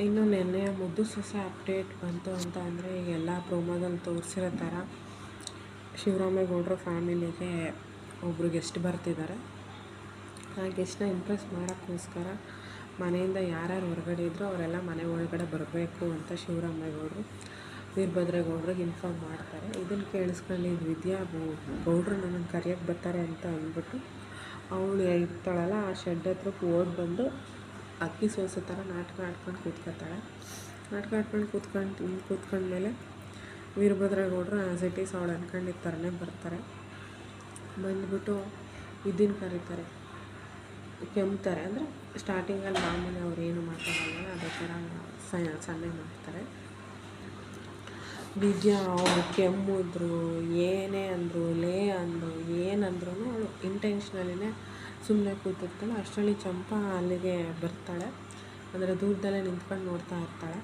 ಇನ್ನು ನೆನ್ನೆ ಮುದ್ದು ಸೊಸೆ ಅಪ್ಡೇಟ್ ಬಂತು ಅಂತ ಅಂದರೆ ಈಗ ಎಲ್ಲ ಪ್ರೋಮೋದಲ್ಲಿ ತೋರಿಸಿರೋ ಥರ ಶಿವರಾಮೇಗೌಡರ ಫ್ಯಾಮಿಲಿಗೆ ಒಬ್ಬರು ಗೆಸ್ಟ್ ಬರ್ತಿದ್ದಾರೆ. ಆ ಗೆಸ್ಟ್ನ ಇಂಪ್ರೆಸ್ ಮಾಡೋಕ್ಕೋಸ್ಕರ ಮನೆಯಿಂದ ಯಾರ್ಯಾರು ಹೊರಗಡೆ ಇದ್ದರೂ ಅವರೆಲ್ಲ ಮನೆ ಒಳಗಡೆ ಬರಬೇಕು ಅಂತ ಶಿವರಾಮೇಗೌಡರು ವೀರಭದ್ರೇಗೌಡ್ರಿಗೆ ಇನ್ಫಾರ್ಮ್ ಮಾಡ್ತಾರೆ. ಇದನ್ನು ಕೇಳಿಸ್ಕೊಂಡಿದ್ದು ವಿದ್ಯಾ ಗೌಡ್ರು ನನ್ನನ್ನು ಕರೆಯೋಕ್ಕೆ ಬರ್ತಾರೆ ಅಂತ ಅಂದ್ಬಿಟ್ಟು ಅವಳು ಇರ್ತಾಳಲ್ಲ ಆ ಶೆಡ್ ಹತ್ರಕ್ಕೆ ಓಡಿ ಬಂದು ಅಕ್ಕಿ ಸೋಸೋ ಥರ ನಾಟಕ ಆಡ್ಕೊಂಡು ಕೂತ್ಕೊತಾಳೆ. ನಾಟಕ ಆಡ್ಕೊಂಡು ಕೂತ್ಕೊಂಡ್ಮೇಲೆ ವೀರಭದ್ರೇಗೌಡರು ಆ್ಯಸ್ ಇಟ್ ಈಸ್ ಅವಳು ಅಂದ್ಕೊಂಡಿದ್ದ ಥರನೇ ಬರ್ತಾರೆ. ಬಂದುಬಿಟ್ಟು ಇದನ್ನು ಕರೀತಾರೆ, ಕೆಮ್ತಾರೆ. ಅಂದರೆ ಸ್ಟಾರ್ಟಿಂಗಲ್ಲಿ ಮಾಮೂಲಿ ಅವ್ರು ಏನು ಮಾತಾಡಲ್ಲ ಅದೇ ಥರ ಸನ್ನೆ ಮಾಡ್ತಾರೆ. ವಿದ್ಯಾ ಅವಳು ಕೆಮ್ಮಿದ್ರು ಏನೇ ಅಂದರು ಏನಂದ್ರೂ ಅವಳು ಇಂಟೆನ್ಷನಲಿನೇ ಸುಮ್ಮನೆ ಕೂತಿರ್ತಾಳೆ. ಅಷ್ಟರಲ್ಲಿ ಚಂಪಾ ಅಲ್ಲಿಗೆ ಬರ್ತಾಳೆ. ಅಂದರೆ ದೂರದಲ್ಲೇ ನಿಂತ್ಕೊಂಡು ನೋಡ್ತಾ ಇರ್ತಾಳೆ.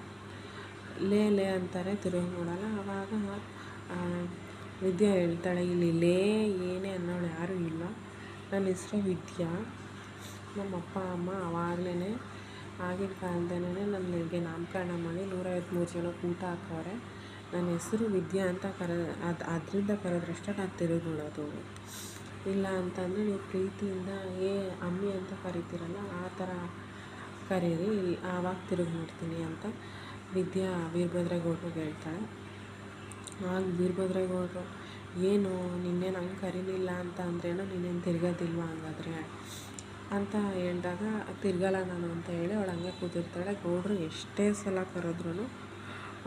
ಲೇ ಅಂತಾರೆ, ತಿರುಗಿ ನೋಡಲ್ಲ. ಆವಾಗ ವಿದ್ಯಾ ಹೇಳ್ತಾಳೆ, ಇಲ್ಲಿ ಏನೇ ಅನ್ನೋಳು ಯಾರೂ ಇಲ್ಲ, ನನ್ನ ಹೆಸರು ವಿದ್ಯಾ, ನಮ್ಮ ಅಪ್ಪ ಅಮ್ಮ ಆವಾಗಲೇ ಆಗಿನ ಕಾಲದಲ್ಲೇ ನನಗೆ ನಾಮಕರಣ ಮಾಡಿ 153 ಜನಕ್ಕೆ ಊಟ ಹಾಕವ್ರೆ. ನನ್ನ ಹೆಸರು ವಿದ್ಯಾ ಅಂತ ಅದರಿಂದ ಕರೆದ್ರಷ್ಟೇ ನಾನು ತಿರುಗಿ ನೋಡೋದು. ಇಲ್ಲ ಅಂತಂದರೆ ನೀವು ಪ್ರೀತಿಯಿಂದ ಅಮ್ಮಿ ಅಂತ ಕರಿತೀರಲ್ಲ ಆ ಥರ ಕರೀರಿ, ಆವಾಗ ತಿರುಗಿ ನೋಡ್ತೀನಿ ಅಂತ ವಿದ್ಯಾ ವೀರಭದ್ರೇಗೌಡ್ರಿಗೆ ಹೇಳ್ತಾಳೆ. ಆಗ ವೀರಭದ್ರೇಗೌಡರು ಏನು ನಿನ್ನೇನು ಹಂಗೆ ಕರೀಲಿಲ್ಲ ಅಂತ ಅಂದ್ರೇನು, ನೀನೇನು ತಿರ್ಗೋದಿಲ್ವ ಹಂಗಾದ್ರೆ ಅಂತ ಹೇಳಿದಾಗ ತಿರ್ಗಲ್ಲ ನಾನು ಅಂತ ಹೇಳಿ ಅವಳು ಹಂಗೆ ಕೂತಿರ್ತಾಳೆ. ಗೌಡ್ರು ಎಷ್ಟೇ ಸಲ ಕರೆದ್ರೂ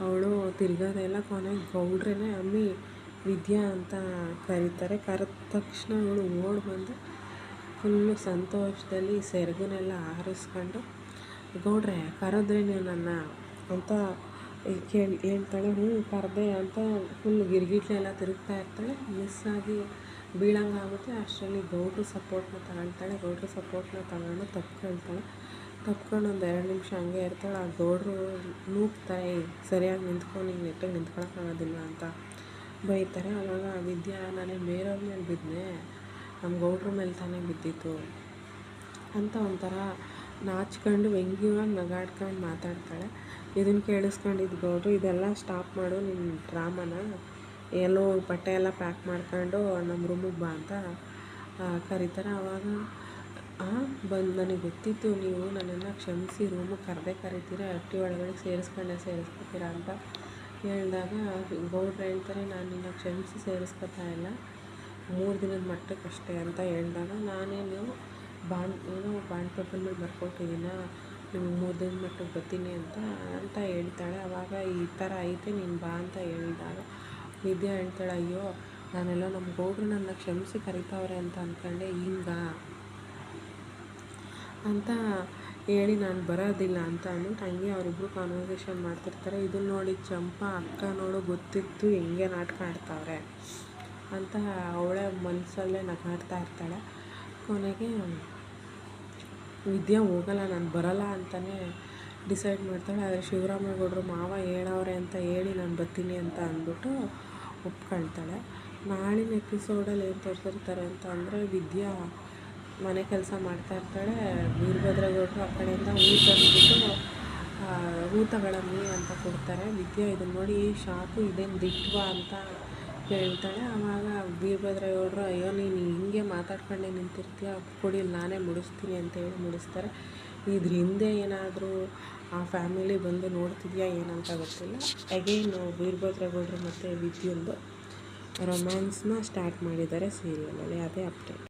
ಅವಳು ತಿರ್ಗೋದೆಲ್ಲ. ಕೊನೆಗೆ ಗೌಡ್ರೇ ಅಮ್ಮಿ ವಿದ್ಯಾ ಅಂತ ಕರೀತಾರೆ. ಕರೆದ ತಕ್ಷಣ ಅವಳು ಓಡಿ ಬಂದು ಫುಲ್ಲು ಸಂತೋಷದಲ್ಲಿ ಸೆರಗನ್ನೆಲ್ಲ ಆರಿಸ್ಕೊಂಡು, ಗೌಡ್ರೆ ಕರೆದ್ರೆ ನೀವು ನನ್ನ ಅಂತ ಹೇಳ್ತಾಳೆ. ಕರೆದೆ ಅಂತ ಫುಲ್ ಗಿರ್ಗಿಟ್ಲೆಲ್ಲ ತಿರುಗ್ತಾ ಇರ್ತಾಳೆ. ಮಿಸ್ಸಾಗಿ ಬೀಳಂಗಾಗುತ್ತೆ. ಅಷ್ಟರಲ್ಲಿ ಗೌಡ್ರು ಸಪೋರ್ಟ್ನ ತಗೊಳ್ತಾಳೆ. ಗೌಡ್ರು ಸಪೋರ್ಟ್ನ ತಗೊಂಡು ತಪ್ಕೊಂಡು ಒಂದು 2 ನಿಮಿಷ ಹಂಗೆ ಇರ್ತಾಳೆ. ಆ ಗೌಡ್ರು ನೂಕ್ತಾರೆ, ಸರಿಯಾಗಿ ನಿಂತ್ಕೊಂಡು ಹಿಂಗೆ ನೆಟ್ಟಗೆ ನಿಂತ್ಕೊಳಕ್ಕಾಗೋದಿಲ್ಲ ಅಂತ ಬೈತಾರೆ. ಆವಾಗ ವಿದ್ಯಾ ನಾನೇನು ಬೇರೆಯವ್ರ ಮೇಲೆ ಬಿದ್ದೆ, ನಮ್ಮ ಗೌಡ್ರ ಮೇಲೆ ತಾನೇ ಬಿದ್ದಿತ್ತು ಅಂತ ಒಂಥರ ನಾಚ್ಕೊಂಡು ವ್ಯಂಗ್ಯವಾಗಿ ನಗಾಡ್ಕೊಂಡು ಮಾತಾಡ್ತಾಳೆ. ಇದನ್ನು ಕೇಳಿಸ್ಕೊಂಡಿದ್ದು ಗೌಡ್ರು, ಇದೆಲ್ಲ ಸ್ಟಾಪ್ ಮಾಡು ನಿನ್ನ ಡ್ರಾಮಾನ, ಎಲ್ಲೋ ಬಟ್ಟೆ ಎಲ್ಲ ಪ್ಯಾಕ್ ಮಾಡ್ಕೊಂಡು ನಮ್ಮ ರೂಮಿಗೆ ಬಾ ಅಂತ ಕರೀತಾರೆ. ಆವಾಗ ಬಂದು ನನಗೆ ಗೊತ್ತಿತ್ತು ನೀವು ನನ್ನನ್ನು ಕ್ಷಮಿಸಿ ರೂಮಿಗೆ ಕರಿತೀರ, ಅಟ್ಟಿ ಒಳಗಡೆ ಸೇರಿಸ್ಕೊತೀರಾ ಅಂತ ಹೇಳಿದಾಗ ಗೌಡ್ರು ಹೇಳ್ತಾರೆ, ನಾನು ನಿನ್ನ ಕ್ಷಮಿಸಿ ಸೇರಿಸ್ಕೊತಾ ಇಲ್ಲ, 3 ದಿನದ ಮಟ್ಟಕ್ಕಷ್ಟೇ ಅಂತ ಹೇಳಿದಾಗ ನಾನೇನು ಬಾಂಡ್ ಪೇಪರ್ ಮೇಲೆ ಬರ್ಕೊಟ್ಟಿದ್ದೀನ, ನಿಮ್ಗೆ 3 ದಿನದ ಮಟ್ಟಕ್ಕೆ ಬರ್ತೀನಿ ಅಂತ ಹೇಳ್ತಾಳೆ. ಆವಾಗ ಈ ಥರ ಐತೆ ನೀನು ಬಾ ಅಂತ ಹೇಳಿದಾಗ ವಿದ್ಯಾ ಹೇಳ್ತಾಳೆ, ಅಯ್ಯೋ ನಾನೆಲ್ಲ ನಮ್ಮ ಗೌಡ್ರು ನನ್ನ ಕ್ಷಮಿಸಿ ಕರಿತಾವ್ರೆ ಅಂತ ಅಂದ್ಕೊಂಡೆ, ಅಂತ ಹೇಳಿ ನಾನು ಬರೋದಿಲ್ಲ ಅಂತ ಅಂದ್ಬಿಟ್ಟು ಹಂಗೆ ಅವರಿಬ್ಬರು ಕಾನ್ವರ್ಸೇಷನ್ ಮಾಡ್ತಿರ್ತಾರೆ. ಇದನ್ನು ನೋಡಿ ಚಂಪಾ ಅಕ್ಕ ನೋಡು ಗೊತ್ತಿತ್ತು ಹೆಂಗೆ ನಾಟಕ ಆಡ್ತಾವ್ರೆ ಅಂತ ಅವಳೇ ಮನಸ್ಸಲ್ಲೇ ನಗಾಡ್ತಾ ಇರ್ತಾಳೆ. ಕೊನೆಗೆ ವಿದ್ಯಾ ಹೋಗಲ್ಲ, ನಾನು ಬರಲ್ಲ ಅಂತಲೇ ಡಿಸೈಡ್ ಮಾಡ್ತಾಳೆ. ಆದರೆ ಶಿವರಾಮೇಗೌಡರು ಮಾವ ಹೇಳವ್ರೆ ಅಂತ ಹೇಳಿ ನಾನು ಬರ್ತೀನಿ ಅಂತ ಅಂದ್ಬಿಟ್ಟು ಒಪ್ಕೊಳ್ತಾಳೆ. ನಾಳಿನ ಎಪಿಸೋಡಲ್ಲಿ ಏನು ತೋರಿಸಿರ್ತಾರೆ ಅಂತ ಅಂದರೆ ವಿದ್ಯಾ ಮನೆ ಕೆಲಸ ಮಾಡ್ತಾ ಇರ್ತಾಳೆ. ವೀರಭದ್ರೇಗೌಡರು ಆ ಕಡೆಯಿಂದ ಹೂ ತಗೊಳಮ್ಮಿ ಅಂತ ಕೊಡ್ತಾರೆ. ವಿದ್ಯಾ ಇದನ್ನು ನೋಡಿ ಶಾಕು, ಇದೇನು ದಿಟ್ವಾ ಅಂತ ಹೇಳ್ತಾಳೆ. ಆವಾಗ ವೀರಭದ್ರೇಗೌಡರು, ಅಯ್ಯೋ ನೀನು ಹಿಂಗೆ ಮಾತಾಡ್ಕೊಂಡೆ ನಿಂತಿರ್ತೀಯ, ಕೊಡಿ ನಾನೇ ಮುಡಿಸ್ತೀನಿ ಅಂತ ಹೇಳಿ ಮುಡಿಸ್ತಾರೆ. ಇದ್ರ ಹಿಂದೆ ಏನಾದರೂ ಆ ಫ್ಯಾಮಿಲಿ ಬಂದು ನೋಡ್ತಿದ್ಯಾ ಏನಂತ ಗೊತ್ತಿಲ್ಲ. ಅಗೇನ್ ವೀರಭದ್ರೇಗೌಡರು ಮತ್ತು ವಿದ್ಯಂದು ರೊಮ್ಯಾನ್ಸ್ನ ಸ್ಟಾರ್ಟ್ ಮಾಡಿದ್ದಾರೆ ಸೀರಿಯಲಲ್ಲಿ. ಅದೇ ಅಪ್ಡೇಟ್.